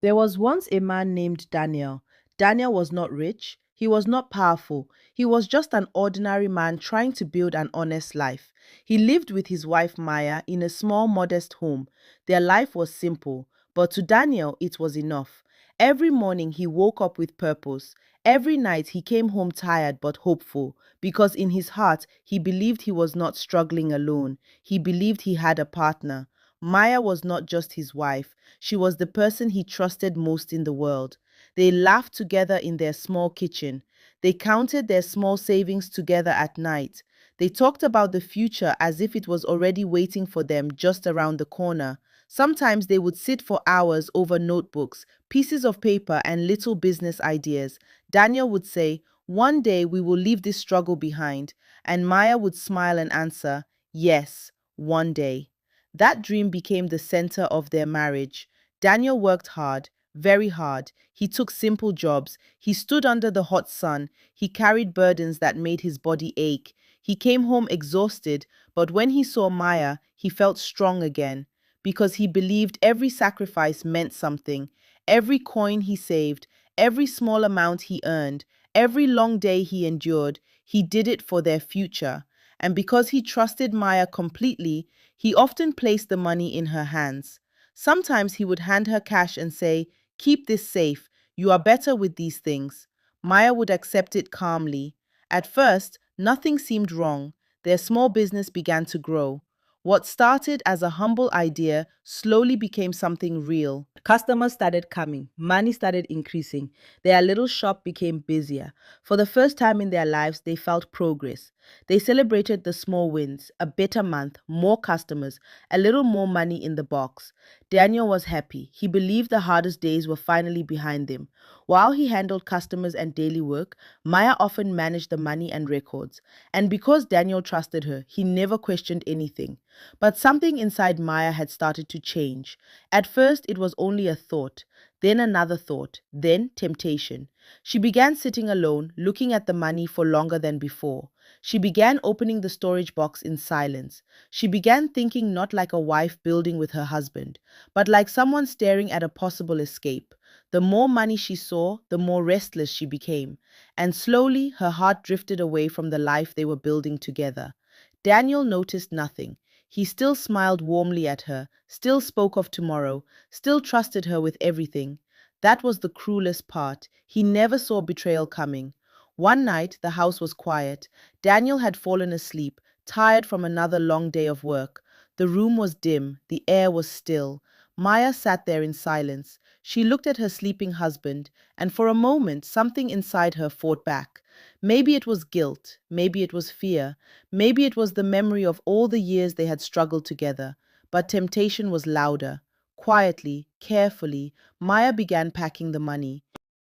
There was once a man named Daniel. Daniel was not rich, he was not powerful, he was just an ordinary man trying to build an honest life. He lived with his wife Maya in a small, modest home. Their life was simple, but to Daniel it was enough. Every morning he woke up with purpose. Every night he came home tired but hopeful, because in his heart he believed he was not struggling alone. He believed he had a partner. Maya was not just his wife, she was the person he trusted most in the world. They laughed together in their small kitchen. They counted their small savings together at night. They talked about the future as if it was already waiting for them just around the corner. Sometimes they would sit for hours over notebooks, pieces of paper, and little business ideas. Daniel would say, "One day we will leave this struggle behind." And Maya would smile and answer, "Yes, one day." That dream became the center of their marriage. Daniel worked hard, very hard. He took simple jobs. He stood under the hot sun. He carried burdens that made his body ache. He came home exhausted, but when he saw Maya, he felt strong again because he believed every sacrifice meant something. Every coin he saved, every small amount he earned, every long day he endured, he did it for their future. And because he trusted Maya completely, he often placed the money in her hands. Sometimes he would hand her cash and say, "Keep this safe. You are better with these things." Maya would accept it calmly. At first, nothing seemed wrong. Their small business began to grow. What started as a humble idea slowly became something real. Customers started coming, money started increasing. Their little shop became busier. For the first time in their lives, they felt progress. They celebrated the small wins, a better month, more customers, a little more money in the box. Daniel was happy. He believed the hardest days were finally behind them. While he handled customers and daily work, Maya often managed the money and records. And because Daniel trusted her, he never questioned anything. But something inside Maya had started to change. At first, it was only a thought, then another thought, then temptation. She began sitting alone, looking at the money for longer than before. She began opening the storage box in silence. She began thinking not like a wife building with her husband, but like someone staring at a possible escape. The more money she saw, the more restless she became, and slowly her heart drifted away from the life they were building together. Daniel noticed nothing. He still smiled warmly at her, still spoke of tomorrow, still trusted her with everything. That was the cruelest part. He never saw betrayal coming. One night, the house was quiet. Daniel had fallen asleep, tired from another long day of work. The room was dim, the air was still. Maya sat there in silence. She looked at her sleeping husband, and for a moment something inside her fought back. Maybe it was guilt, maybe it was fear, maybe it was the memory of all the years they had struggled together. But temptation was louder. Quietly, carefully, Maya began packing the money.